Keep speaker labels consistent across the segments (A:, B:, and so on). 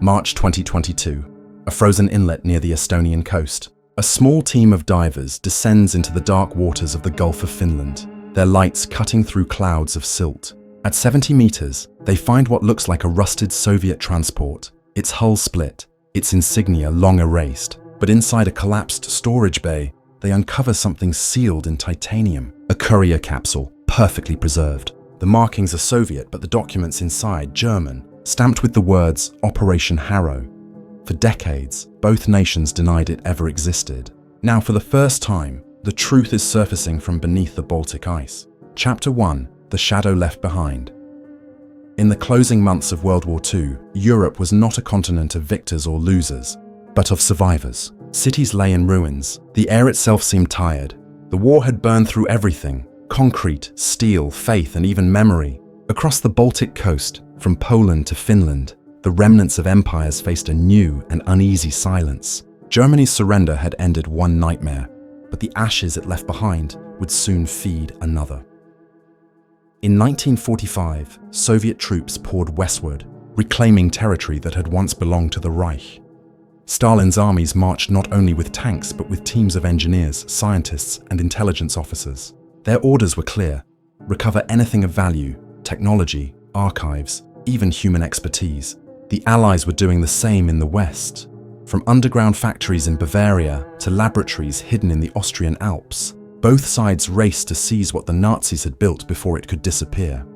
A: March 2022. A frozen inlet near the Estonian coast. A small team of divers descends into the dark waters of the Gulf of Finland, their lights cutting through clouds of silt. At 70 meters, they find what looks like a rusted Soviet transport, its hull split, its insignia long erased. But inside a collapsed storage bay, they uncover something sealed in titanium, a courier capsule, perfectly preserved. The markings are Soviet, but the documents inside German, stamped with the words Operation Harrow. For decades, both nations denied it ever existed. Now, for the first time, the truth is surfacing from beneath the Baltic ice. Chapter 1: The Shadow Left Behind. In the closing months of World War II, Europe was not a continent of victors or losers, but of survivors. Cities lay in ruins. The air itself seemed tired. The war had burned through everything: concrete, steel, faith, and even memory. Across the Baltic coast, from Poland to Finland, the remnants of empires faced a new and uneasy silence. Germany's surrender had ended one nightmare, but the ashes it left behind would soon feed another. In 1945, Soviet troops poured westward, reclaiming territory that had once belonged to the Reich. Stalin's armies marched not only with tanks but with teams of engineers, scientists, and intelligence officers. Their orders were clear: recover anything of value, technology, archives, even human expertise. The Allies were doing the same in the West. From underground factories in Bavaria to laboratories hidden in the Austrian Alps, both sides raced to seize what the Nazis had built before it could disappear.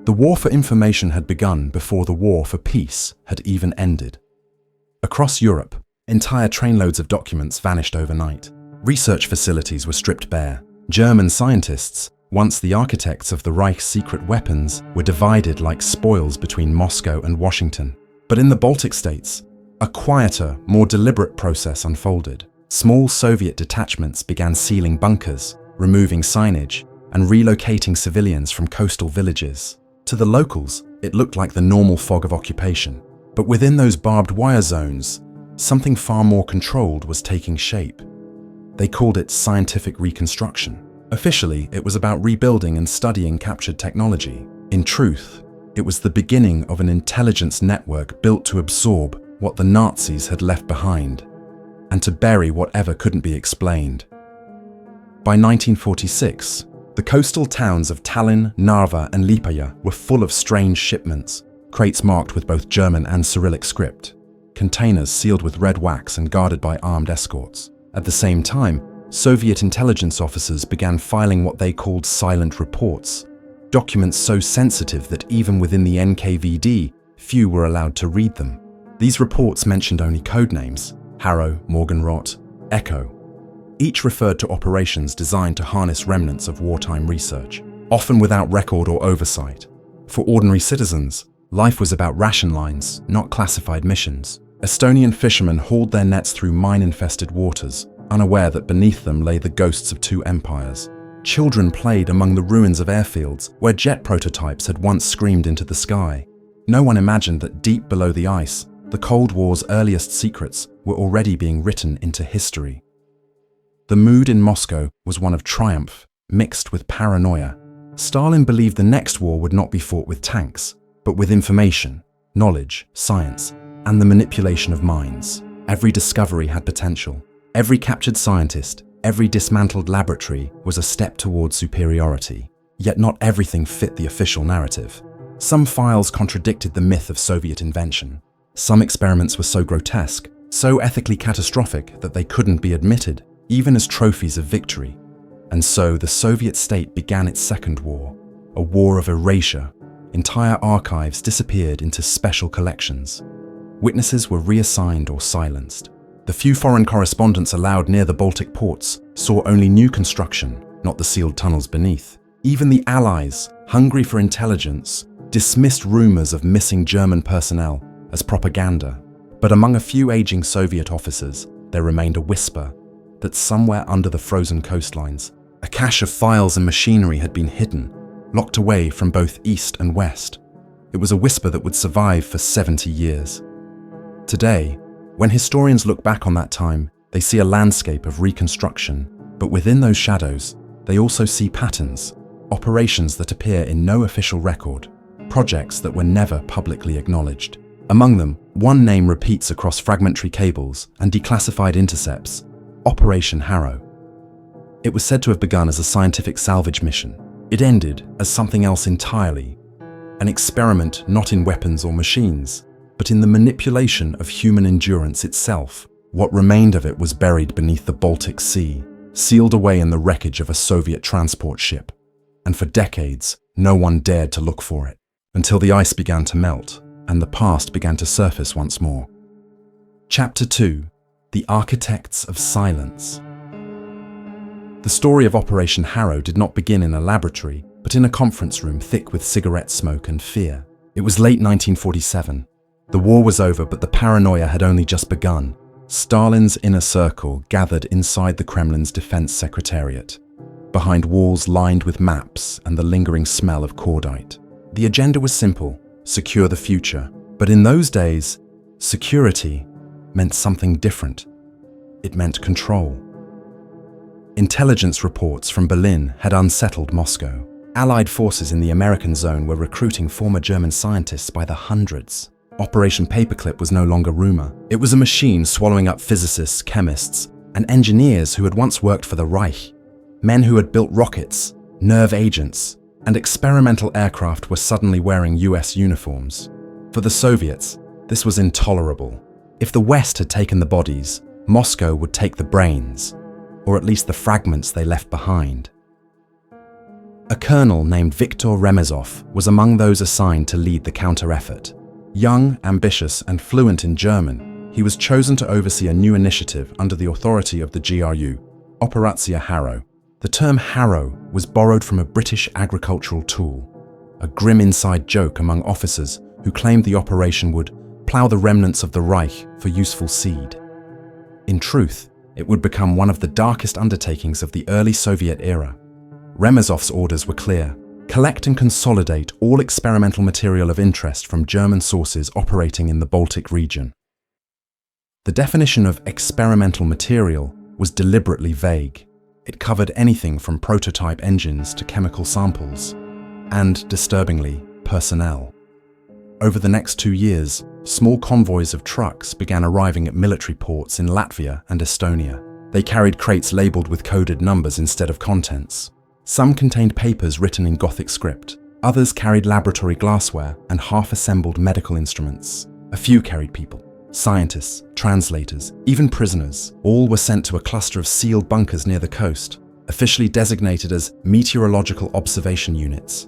A: The war for information had begun before the war for peace had even ended. Across Europe, entire trainloads of documents vanished overnight. Research facilities were stripped bare. German scientists, once the architects of the Reich's secret weapons, were divided like spoils between Moscow and Washington. But in the Baltic states, a quieter, more deliberate process unfolded. Small Soviet detachments began sealing bunkers, removing signage, and relocating civilians from coastal villages. To the locals, it looked like the normal fog of occupation. But within those barbed wire zones, something far more controlled was taking shape. They called it scientific reconstruction. Officially, it was about rebuilding and studying captured technology. In truth, it was the beginning of an intelligence network built to absorb what the Nazis had left behind, and to bury whatever couldn't be explained. By 1946, the coastal towns of Tallinn, Narva, and Liepāja were full of strange shipments, crates marked with both German and Cyrillic script, containers sealed with red wax and guarded by armed escorts. At the same time, Soviet intelligence officers began filing what they called silent reports, documents so sensitive that even within the NKVD, few were allowed to read them. These reports mentioned only code names: Harrow, Morgenrot, Echo. Each referred to operations designed to harness remnants of wartime research, often without record or oversight. For ordinary citizens, life was about ration lines, not classified missions. Estonian fishermen hauled their nets through mine-infested waters, unaware that beneath them lay the ghosts of two empires. Children played among the ruins of airfields where jet prototypes had once screamed into the sky. No one imagined that deep below the ice, the Cold War's earliest secrets were already being written into history. The mood in Moscow was one of triumph, mixed with paranoia. Stalin believed the next war would not be fought with tanks, but with information, knowledge, science, and the manipulation of minds. Every discovery had potential. Every captured scientist, every dismantled laboratory was a step towards superiority. Yet not everything fit the official narrative. Some files contradicted the myth of Soviet invention. Some experiments were so grotesque, so ethically catastrophic that they couldn't be admitted, even as trophies of victory. And so the Soviet state began its second war, a war of erasure. Entire archives disappeared into special collections. Witnesses were reassigned or silenced. The few foreign correspondents allowed near the Baltic ports saw only new construction, not the sealed tunnels beneath. Even the Allies, hungry for intelligence, dismissed rumors of missing German personnel as propaganda. But among a few aging Soviet officers, there remained a whisper that somewhere under the frozen coastlines, a cache of files and machinery had been hidden, locked away from both East and West. It was a whisper that would survive for 70 years. Today, when historians look back on that time, they see a landscape of reconstruction, but within those shadows, they also see patterns, operations that appear in no official record, projects that were never publicly acknowledged. Among them One name repeats across fragmentary cables and declassified intercepts: Operation Harrow. It was said to have begun as a scientific salvage mission. It ended as something else entirely, an experiment not in weapons or machines, but in the manipulation of human endurance itself. What remained of it was buried beneath the Baltic Sea, sealed away in the wreckage of a Soviet transport ship. And for decades, no one dared to look for it, until the ice began to melt and the past began to surface once more. Chapter 2: The Architects of Silence. The story of Operation Harrow did not begin in a laboratory, but in a conference room thick with cigarette smoke and fear. It was late 1947. The war was over, but the paranoia had only just begun. Stalin's inner circle gathered inside the Kremlin's defense secretariat, behind walls lined with maps and the lingering smell of cordite. The agenda was simple: secure the future. But in those days, security meant something different. It meant control. Intelligence reports from Berlin had unsettled Moscow. Allied forces in the American zone were recruiting former German scientists by the hundreds. Operation Paperclip was no longer rumor. It was a machine swallowing up physicists, chemists, and engineers who had once worked for the Reich. Men who had built rockets, nerve agents, and experimental aircraft were suddenly wearing US uniforms. For the Soviets, this was intolerable. If the West had taken the bodies, Moscow would take the brains, or at least the fragments they left behind. A colonel named Viktor Remezov was among those assigned to lead the counter-effort. Young, ambitious, and fluent in German, he was chosen to oversee a new initiative under the authority of the GRU, Operation Harrow. The term harrow was borrowed from a British agricultural tool, a grim inside joke among officers who claimed the operation would plough the remnants of the Reich for useful seed. In truth, it would become one of the darkest undertakings of the early Soviet era. Remezov's orders were clear: collect and consolidate all experimental material of interest from German sources operating in the Baltic region. The definition of experimental material was deliberately vague. It covered anything from prototype engines to chemical samples, and, disturbingly, personnel. Over the next 2 years, small convoys of trucks began arriving at military ports in Latvia and Estonia. They carried crates labeled with coded numbers instead of contents. Some contained papers written in Gothic script. Others carried laboratory glassware and half-assembled medical instruments. A few carried people: scientists, translators, even prisoners. All were sent to a cluster of sealed bunkers near the coast, officially designated as meteorological observation units.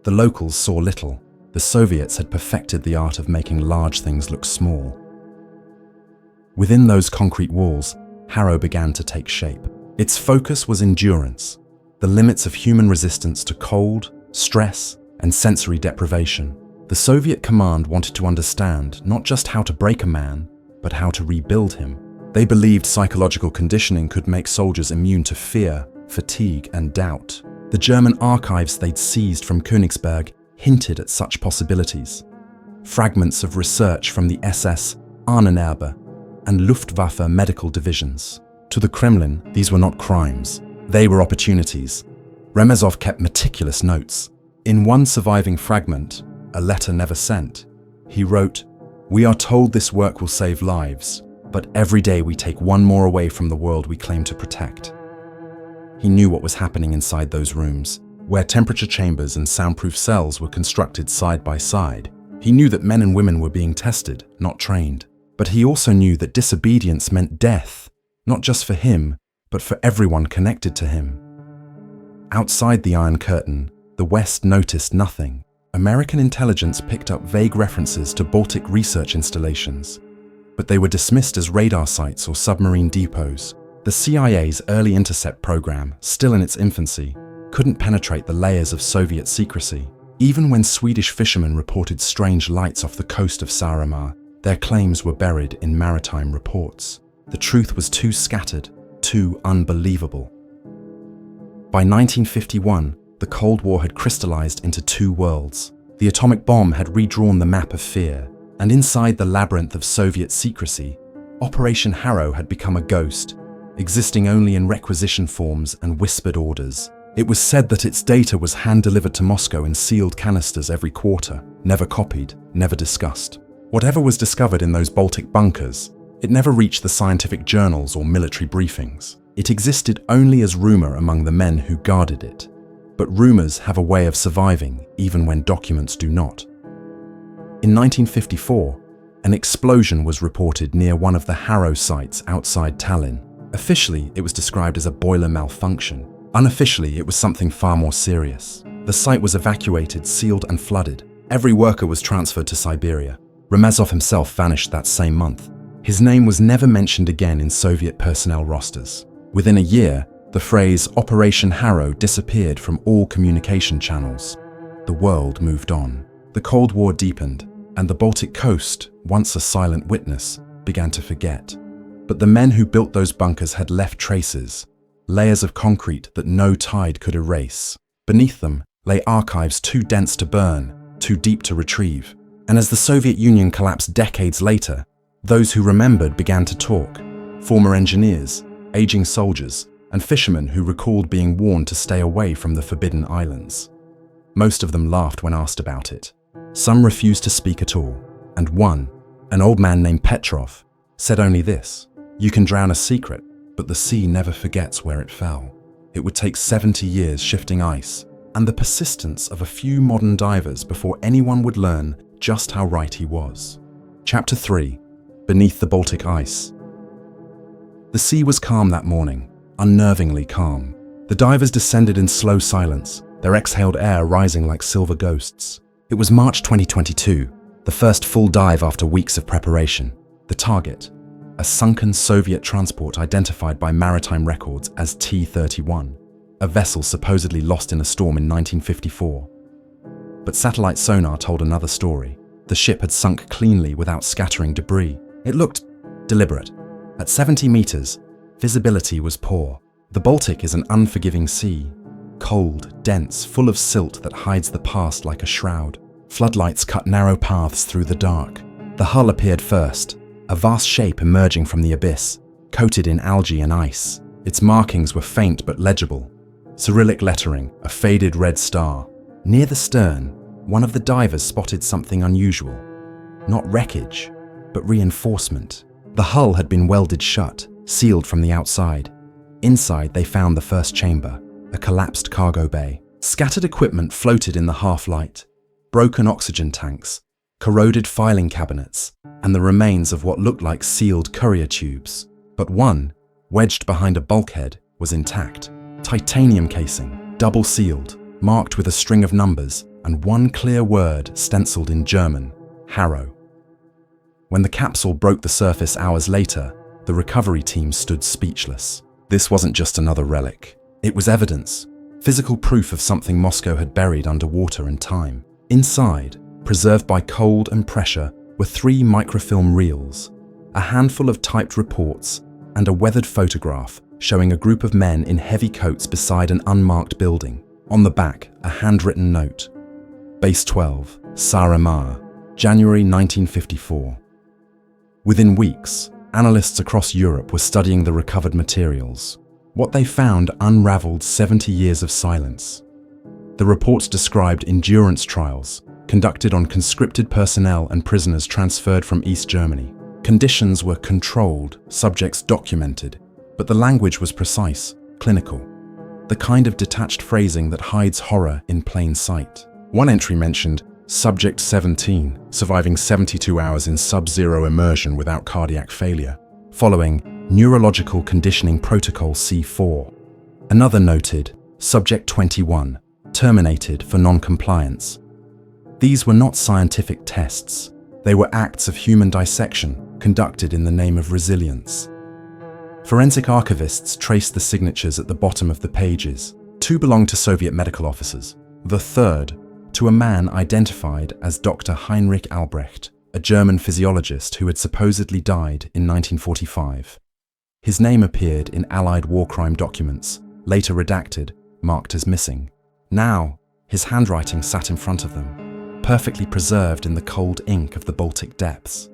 A: The locals saw little. The Soviets had perfected the art of making large things look small. Within those concrete walls, Harrow began to take shape. Its focus was endurance, the limits of human resistance to cold, stress, and sensory deprivation. The Soviet command wanted to understand not just how to break a man, but how to rebuild him. They believed psychological conditioning could make soldiers immune to fear, fatigue, and doubt. The German archives they'd seized from Königsberg hinted at such possibilities. Fragments of research from the SS, Ahnenerbe, and Luftwaffe medical divisions. To the Kremlin, these were not crimes. They were opportunities. Remezov kept meticulous notes. In one surviving fragment, a letter never sent, he wrote, "We are told this work will save lives, but every day we take one more away from the world we claim to protect." He knew what was happening inside those rooms, where temperature chambers and soundproof cells were constructed side by side. He knew that men and women were being tested, not trained. But he also knew that disobedience meant death, not just for him, but for everyone connected to him. Outside the Iron Curtain, the West noticed nothing. American intelligence picked up vague references to Baltic research installations, but they were dismissed as radar sites or submarine depots. The CIA's early intercept program, still in its infancy, couldn't penetrate the layers of Soviet secrecy. Even when Swedish fishermen reported strange lights off the coast of Saaremaa, their claims were buried in maritime reports. The truth was too scattered, too unbelievable. By 1951, the Cold War had crystallized into two worlds. The atomic bomb had redrawn the map of fear, and inside the labyrinth of Soviet secrecy, Operation Harrow had become a ghost, existing only in requisition forms and whispered orders. It was said that its data was hand-delivered to Moscow in sealed canisters every quarter, never copied, never discussed. Whatever was discovered in those Baltic bunkers, it never reached the scientific journals or military briefings. It existed only as rumor among the men who guarded it. But rumors have a way of surviving even when documents do not. In 1954, an explosion was reported near one of the Harrow sites outside Tallinn. Officially, it was described as a boiler malfunction. Unofficially, it was something far more serious. The site was evacuated, sealed and flooded. Every worker was transferred to Siberia. Ramazov himself vanished that same month. His name was never mentioned again in Soviet personnel rosters. Within a year, the phrase Operation Harrow disappeared from all communication channels. The world moved on. The Cold War deepened, and the Baltic coast, once a silent witness, began to forget. But the men who built those bunkers had left traces, layers of concrete that no tide could erase. Beneath them lay archives too dense to burn, too deep to retrieve. And as the Soviet Union collapsed decades later, those who remembered began to talk. Former engineers, aging soldiers, and fishermen who recalled being warned to stay away from the forbidden islands. Most of them laughed when asked about it. Some refused to speak at all, and one, an old man named Petrov, said only this: "You can drown a secret, but the sea never forgets where it fell." It would take 70 years shifting ice, and the persistence of a few modern divers before anyone would learn just how right he was. Chapter 3. Beneath the Baltic Ice. The sea was calm that morning, unnervingly calm. The divers descended in slow silence, their exhaled air rising like silver ghosts. It was March 2022, the first full dive after weeks of preparation. The target, a sunken Soviet transport identified by maritime records as T-31, a vessel supposedly lost in a storm in 1954. But satellite sonar told another story. The ship had sunk cleanly without scattering debris. It looked deliberate. At 70 meters, visibility was poor. The Baltic is an unforgiving sea, cold, dense, full of silt that hides the past like a shroud. Floodlights cut narrow paths through the dark. The hull appeared first, a vast shape emerging from the abyss, coated in algae and ice. Its markings were faint but legible. Cyrillic lettering, a faded red star. Near the stern, one of the divers spotted something unusual. Not wreckage, but reinforcement. The hull had been welded shut, sealed from the outside. Inside, they found the first chamber, a collapsed cargo bay. Scattered equipment floated in the half-light. Broken oxygen tanks, corroded filing cabinets, and the remains of what looked like sealed courier tubes. But one, wedged behind a bulkhead, was intact. Titanium casing, double-sealed, marked with a string of numbers, and one clear word stenciled in German: Harrow. When the capsule broke the surface hours later, the recovery team stood speechless. This wasn't just another relic. It was evidence, physical proof of something Moscow had buried underwater in time. Inside, preserved by cold and pressure, were 3 microfilm reels, a handful of typed reports, and a weathered photograph showing a group of men in heavy coats beside an unmarked building. On the back, a handwritten note: Base 12, Saaremaa, January 1954. Within weeks, analysts across Europe were studying the recovered materials. What they found unraveled 70 years of silence. The reports described endurance trials conducted on conscripted personnel and prisoners transferred from East Germany. Conditions were controlled, subjects documented, but the language was precise, clinical, the kind of detached phrasing that hides horror in plain sight. One entry mentioned Subject 17, surviving 72 hours in sub-zero immersion without cardiac failure, following Neurological Conditioning Protocol C4. Another noted Subject 21, terminated for non-compliance. These were not scientific tests. They were acts of human dissection conducted in the name of resilience. Forensic archivists traced the signatures at the bottom of the pages. 2 belonged to Soviet medical officers. The third, to a man identified as Dr. Heinrich Albrecht, a German physiologist who had supposedly died in 1945. His name appeared in Allied war crime documents, later redacted, marked as missing. Now, his handwriting sat in front of them, perfectly preserved in the cold ink of the Baltic depths.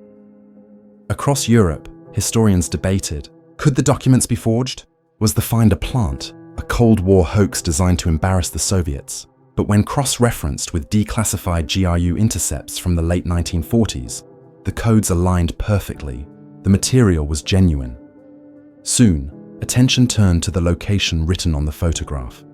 A: Across Europe, historians debated, could the documents be forged? Was the find a plant, a Cold War hoax designed to embarrass the Soviets? But when cross-referenced with declassified GRU intercepts from the late 1940s, The codes aligned perfectly. The material was genuine. Soon, attention turned to the location written on the photograph.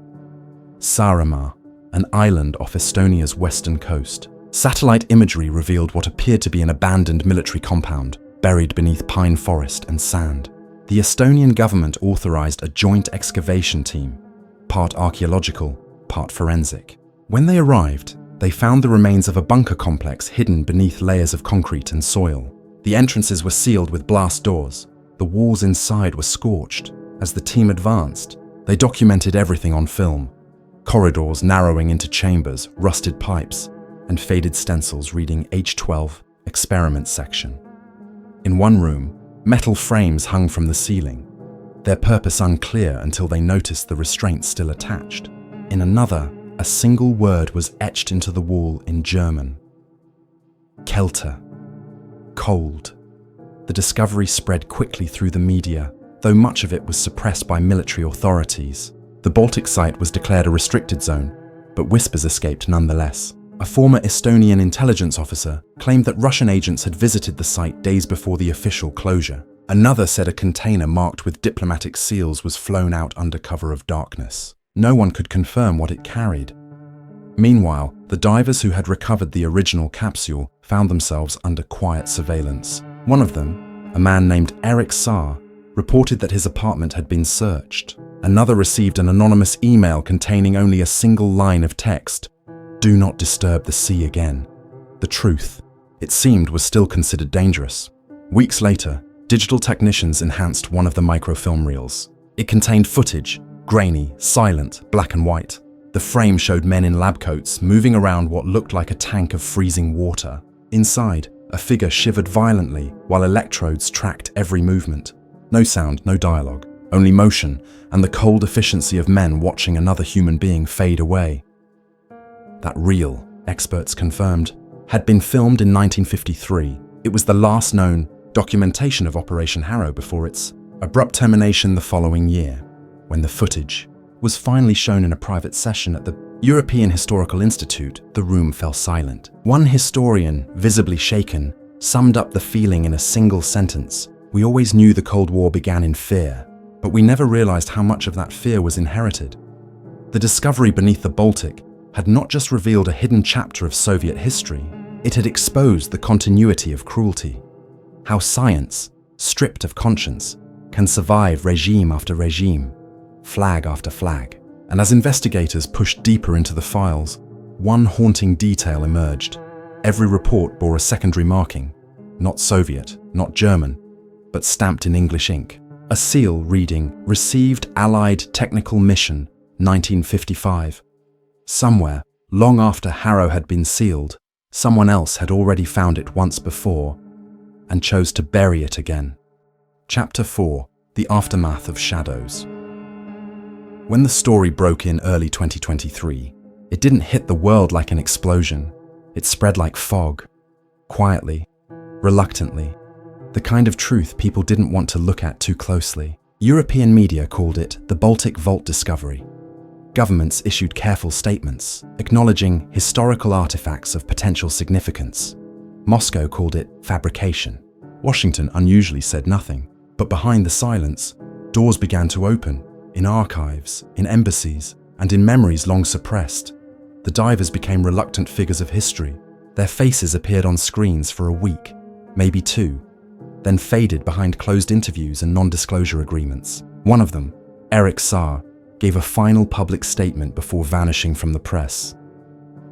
A: Saaremaa, an island off Estonia's western coast. Satellite imagery revealed what appeared to be an abandoned military compound, buried beneath pine forest and sand. The Estonian government authorized a joint excavation team, part archaeological, part forensic. When they arrived, they found the remains of a bunker complex hidden beneath layers of concrete and soil. The entrances were sealed with blast doors. The walls inside were scorched. As the team advanced, they documented everything on film. Corridors narrowing into chambers, rusted pipes, and faded stencils reading H12, Experiment Section. In one room, metal frames hung from the ceiling, their purpose unclear until they noticed the restraints still attached. In another, a single word was etched into the wall in German. Kälte. Cold. The discovery spread quickly through the media, though much of it was suppressed by military authorities. The Baltic site was declared a restricted zone, but whispers escaped nonetheless. A former Estonian intelligence officer claimed that Russian agents had visited the site days before the official closure. Another said a container marked with diplomatic seals was flown out under cover of darkness. No one could confirm what it carried. Meanwhile, the divers who had recovered the original capsule found themselves under quiet surveillance. One of them, a man named Erik Saar, reported that his apartment had been searched. Another received an anonymous email containing only a single line of text: "Do not disturb the sea again." The truth, it seemed, was still considered dangerous. Weeks later, digital technicians enhanced one of the microfilm reels. It contained footage, grainy, silent, black and white. The frame showed men in lab coats moving around what looked like a tank of freezing water. Inside, a figure shivered violently while electrodes tracked every movement. No sound, no dialogue, only motion and the cold efficiency of men watching another human being fade away. That reel, experts confirmed, had been filmed in 1953. It was the last known documentation of Operation Harrow before its abrupt termination the following year. When the footage was finally shown in a private session at the European Historical Institute, the room fell silent. One historian, visibly shaken, summed up the feeling in a single sentence: "We always knew the Cold War began in fear, but we never realized how much of that fear was inherited." The discovery beneath the Baltic had not just revealed a hidden chapter of Soviet history, it had exposed the continuity of cruelty. How science, stripped of conscience, can survive regime after regime, flag after flag. And as investigators pushed deeper into the files, one haunting detail emerged. Every report bore a secondary marking, not Soviet, not German, but stamped in English ink. A seal reading, "Received Allied Technical Mission, 1955. Somewhere, long after Harrow had been sealed, someone else had already found it once before and chose to bury it again. Chapter 4: The Aftermath of Shadows. When the story broke in early 2023, it didn't hit the world like an explosion. It spread like fog, quietly, reluctantly, the kind of truth people didn't want to look at too closely. European media called it the Baltic Vault discovery. Governments issued careful statements, acknowledging historical artifacts of potential significance. Moscow called it fabrication. Washington unusually said nothing, but behind the silence, doors began to open. In archives, in embassies, and in memories long suppressed, the divers became reluctant figures of history. Their faces appeared on screens for a week, maybe two, then faded behind closed interviews and non-disclosure agreements. One of them, Erik Saar, gave a final public statement before vanishing from the press.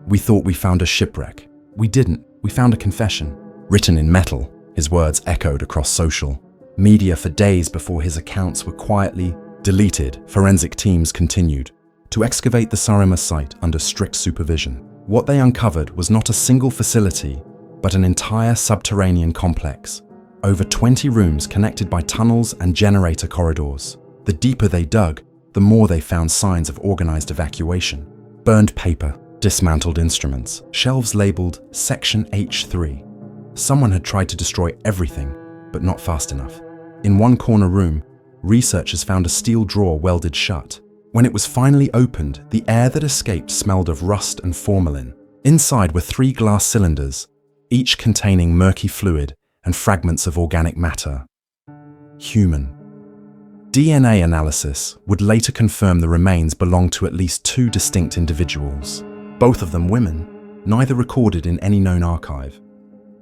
A: "We thought we found a shipwreck. We didn't. We found a confession." Written in metal, his words echoed across social media for days before his accounts were quietly deleted. Forensic teams continued to excavate the Saaremaa site under strict supervision. What they uncovered was not a single facility, but an entire subterranean complex. Over 20 rooms connected by tunnels and generator corridors. The deeper they dug, the more they found signs of organized evacuation. Burned paper, dismantled instruments, shelves labeled Section H3. Someone had tried to destroy everything, but not fast enough. In one corner room, researchers found a steel drawer welded shut. When it was finally opened, the air that escaped smelled of rust and formalin. Inside were 3 glass cylinders, each containing murky fluid and fragments of organic matter. Human. DNA analysis would later confirm the remains belonged to at least 2 distinct individuals, both of them women, neither recorded in any known archive.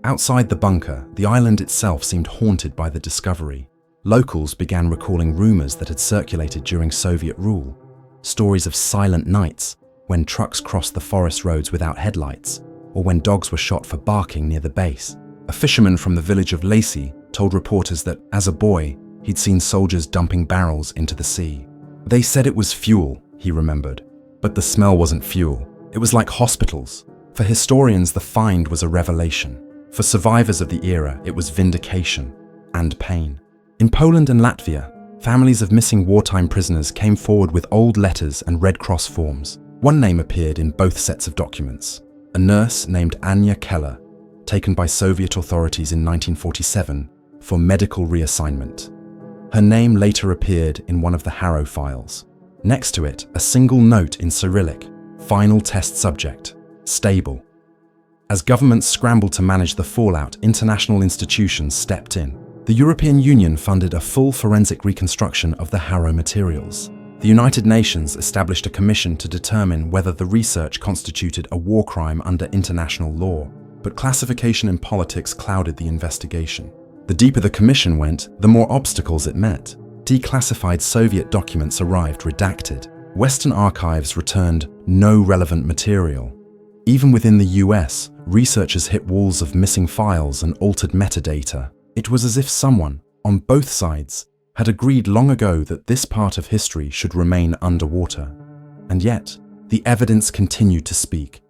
A: Outside the bunker, the island itself seemed haunted by the discovery. Locals began recalling rumors that had circulated during Soviet rule, stories of silent nights when trucks crossed the forest roads without headlights, or when dogs were shot for barking near the base. A fisherman from the village of Lacey told reporters that, as a boy, he'd seen soldiers dumping barrels into the sea. They said it was fuel, he remembered, but the smell wasn't fuel. It was like hospitals. For historians, the find was a revelation. For survivors of the era, it was vindication and pain. In Poland and Latvia, families of missing wartime prisoners came forward with old letters and Red Cross forms. One name appeared in both sets of documents: a nurse named Anya Keller, taken by Soviet authorities in 1947 for medical reassignment. Her name later appeared in one of the Harrow files. Next to it, a single note in Cyrillic: final test subject, stable. As governments scrambled to manage the fallout, international institutions stepped in. The European Union funded a full forensic reconstruction of the Harrow materials. The United Nations established a commission to determine whether the research constituted a war crime under international law, but classification in politics clouded the investigation. The deeper the commission went, the more obstacles it met. Declassified Soviet documents arrived redacted. Western archives returned no relevant material. Even within the US, researchers hit walls of missing files and altered metadata. It was as if someone, on both sides, had agreed long ago that this part of history should remain underwater. And yet, the evidence continued to speak.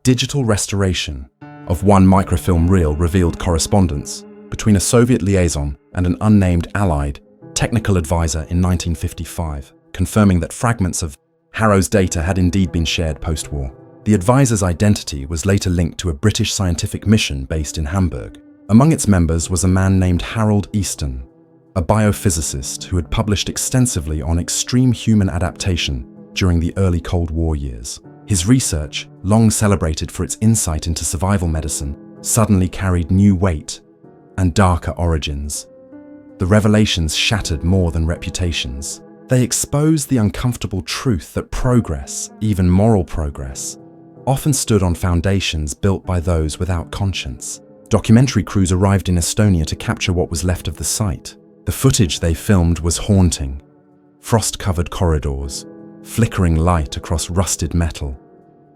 A: Digital restoration of one microfilm reel revealed correspondence between a Soviet liaison and an unnamed Allied technical advisor in 1955, confirming that fragments of Harrow's data had indeed been shared post-war. The advisor's identity was later linked to a British scientific mission based in Hamburg. Among its members was a man named Harold Easton, a biophysicist who had published extensively on extreme human adaptation during the early Cold War years. His research, long celebrated for its insight into survival medicine, suddenly carried new weight and darker origins. The revelations shattered more than reputations. They exposed the uncomfortable truth that progress, even moral progress, often stood on foundations built by those without conscience. Documentary crews arrived in Estonia to capture what was left of the site. The footage they filmed was haunting. Frost-covered corridors, flickering light across rusted metal,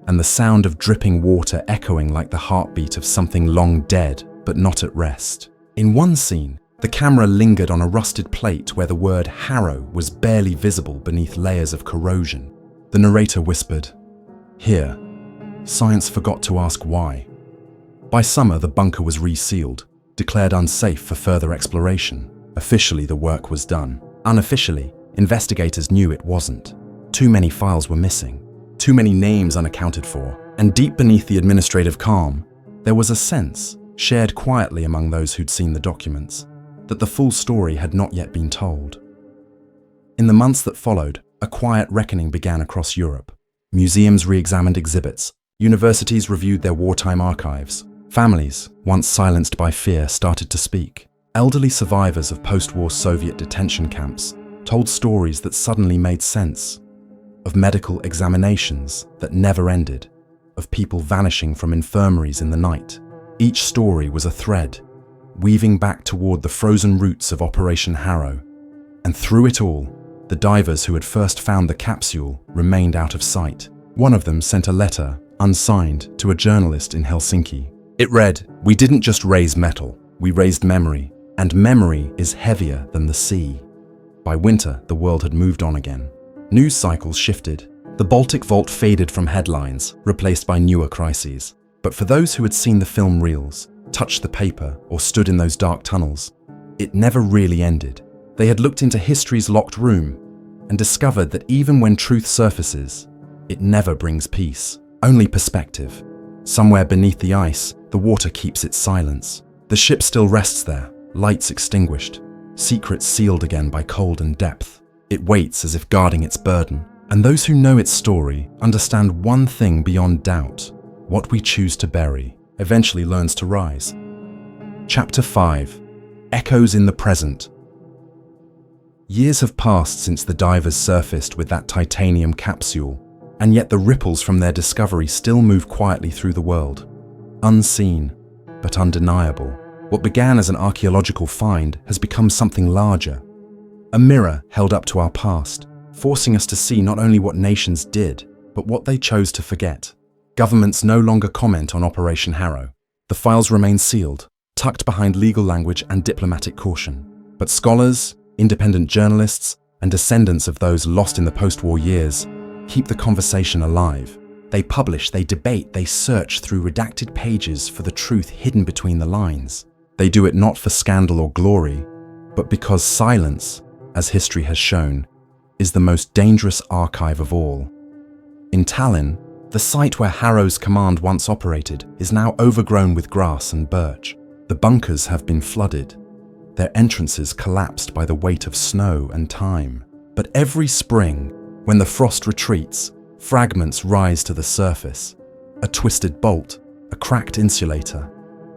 A: and the sound of dripping water echoing like the heartbeat of something long dead but not at rest. In one scene, the camera lingered on a rusted plate where the word Harrow was barely visible beneath layers of corrosion. The narrator whispered, "Here, science forgot to ask why." By summer, the bunker was resealed, declared unsafe for further exploration. Officially, the work was done. Unofficially, investigators knew it wasn't. Too many files were missing, too many names unaccounted for, and deep beneath the administrative calm, there was a sense, shared quietly among those who'd seen the documents, that the full story had not yet been told. In the months that followed, a quiet reckoning began across Europe. Museums re-examined exhibits, universities reviewed their wartime archives. Families, once silenced by fear, started to speak. Elderly survivors of post-war Soviet detention camps told stories that suddenly made sense, of medical examinations that never ended, of people vanishing from infirmaries in the night. Each story was a thread, weaving back toward the frozen roots of Operation Harrow. And through it all, the divers who had first found the capsule remained out of sight. One of them sent a letter, unsigned, to a journalist in Helsinki. It read, "We didn't just raise metal, we raised memory, and memory is heavier than the sea." By winter, the world had moved on again. News cycles shifted. The Baltic vault faded from headlines, replaced by newer crises. But for those who had seen the film reels, touched the paper, or stood in those dark tunnels, it never really ended. They had looked into history's locked room and discovered that even when truth surfaces, it never brings peace, only perspective. Somewhere beneath the ice, the water keeps its silence. The ship still rests there, lights extinguished, secrets sealed again by cold and depth. It waits as if guarding its burden. And those who know its story understand one thing beyond doubt: what we choose to bury. eventually learns to rise. Chapter 5. Echoes in the Present. Years have passed since the divers surfaced with that titanium capsule, and yet the ripples from their discovery still move quietly through the world. Unseen, but undeniable. What began as an archaeological find has become something larger. A mirror held up to our past, forcing us to see not only what nations did, but what they chose to forget. Governments no longer comment on Operation Harrow. The files remain sealed, tucked behind legal language and diplomatic caution. But scholars, independent journalists, and descendants of those lost in the post-war years keep the conversation alive. They publish, they debate, they search through redacted pages for the truth hidden between the lines. They do it not for scandal or glory, but because silence, as history has shown, is the most dangerous archive of all. In Tallinn, the site where Harrow's command once operated is now overgrown with grass and birch. The bunkers have been flooded, their entrances collapsed by the weight of snow and time. But every spring, when the frost retreats, fragments rise to the surface. A twisted bolt, a cracked insulator,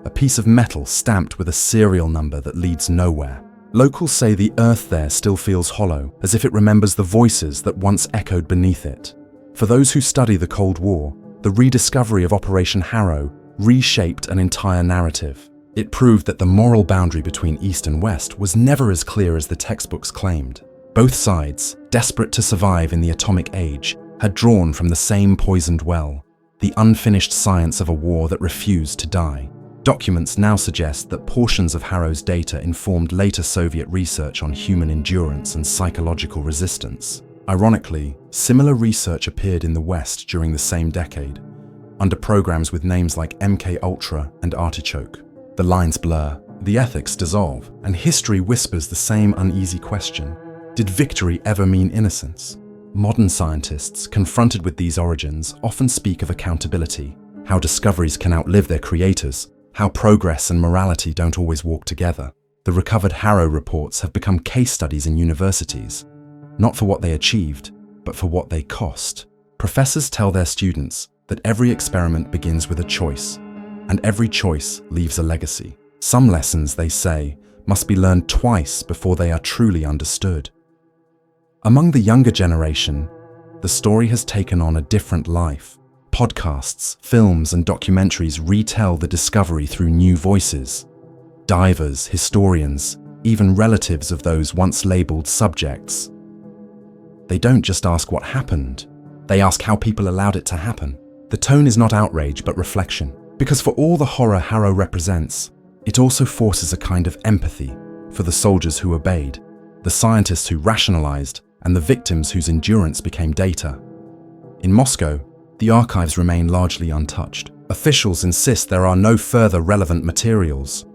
A: a piece of metal stamped with a serial number that leads nowhere. Locals say the earth there still feels hollow, as if it remembers the voices that once echoed beneath it. For those who study the Cold War, the rediscovery of Operation Harrow reshaped an entire narrative. It proved that the moral boundary between East and West was never as clear as the textbooks claimed. Both sides, desperate to survive in the atomic age, had drawn from the same poisoned well, the unfinished science of a war that refused to die. Documents now suggest that portions of Harrow's data informed later Soviet research on human endurance and psychological resistance. Ironically, similar research appeared in the West during the same decade, under programs with names like MK and Artichoke. The lines blur, the ethics dissolve, and history whispers the same uneasy question. Did victory ever mean innocence? Modern scientists, confronted with these origins, often speak of accountability, how discoveries can outlive their creators, how progress and morality don't always walk together. The recovered Harrow reports have become case studies in universities, not for what they achieved, but for what they cost. Professors tell their students that every experiment begins with a choice, and every choice leaves a legacy. Some lessons, they say, must be learned twice before they are truly understood. Among the younger generation, the story has taken on a different life. Podcasts, films, and documentaries retell the discovery through new voices. Divers, historians, even relatives of those once labeled subjects. They don't just ask what happened, they ask how people allowed it to happen. The tone is not outrage, but reflection. Because for all the horror Harrow represents, it also forces a kind of empathy for the soldiers who obeyed, the scientists who rationalized, and the victims whose endurance became data. In Moscow, the archives remain largely untouched. Officials insist there are no further relevant materials.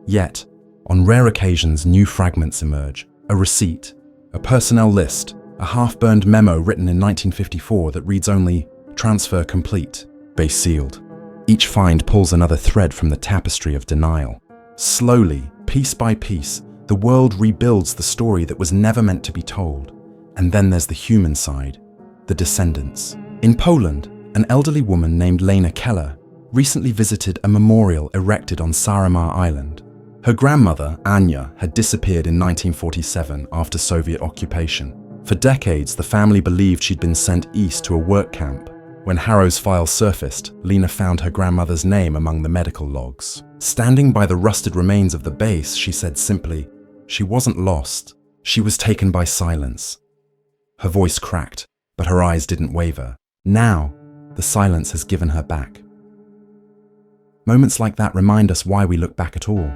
A: Yet, on rare occasions, new fragments emerge. A receipt, a personnel list, a half-burned memo written in 1954 that reads only, "Transfer complete, base sealed." Each find pulls another thread from the tapestry of denial. Slowly, piece by piece, the world rebuilds the story that was never meant to be told. And then there's the human side, the descendants. In Poland, an elderly woman named Lena Keller recently visited a memorial erected on Saaremaa Island. Her grandmother, Anya, had disappeared in 1947 after Soviet occupation. For decades, the family believed she'd been sent east to a work camp. When Harrow's file surfaced, Lena found her grandmother's name among the medical logs. Standing by the rusted remains of the base, she said simply, she wasn't lost, she was taken by silence. Her voice cracked, but her eyes didn't waver. Now, the silence has given her back. Moments like that remind us why we look back at all,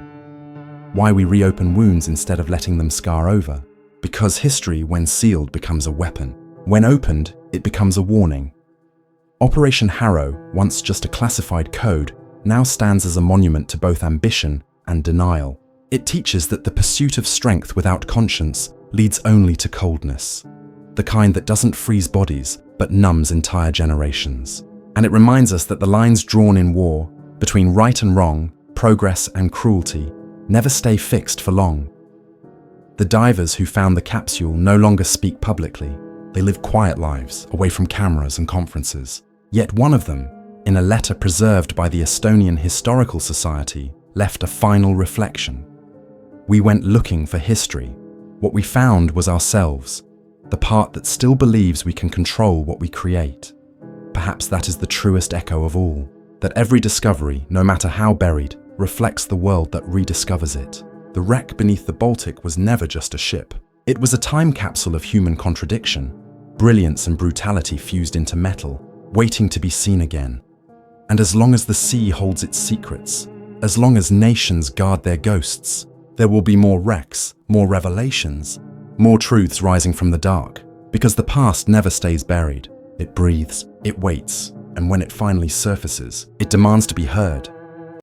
A: why we reopen wounds instead of letting them scar over. Because history, when sealed, becomes a weapon. When opened, it becomes a warning. Operation Harrow, once just a classified code, now stands as a monument to both ambition and denial. It teaches that the pursuit of strength without conscience leads only to coldness, the kind that doesn't freeze bodies but numbs entire generations. And it reminds us that the lines drawn in war between right and wrong, progress and cruelty, never stay fixed for long. The divers who found the capsule no longer speak publicly. They live quiet lives, away from cameras and conferences. Yet one of them, in a letter preserved by the Estonian Historical Society, left a final reflection. We went looking for history. What we found was ourselves, the part that still believes we can control what we create. Perhaps that is the truest echo of all, that every discovery, no matter how buried, reflects the world that rediscovers it. The wreck beneath the Baltic was never just a ship. It was a time capsule of human contradiction, brilliance and brutality fused into metal, waiting to be seen again. And as long as the sea holds its secrets, as long as nations guard their ghosts, there will be more wrecks, more revelations, more truths rising from the dark. Because the past never stays buried. It breathes, it waits, and when it finally surfaces, it demands to be heard,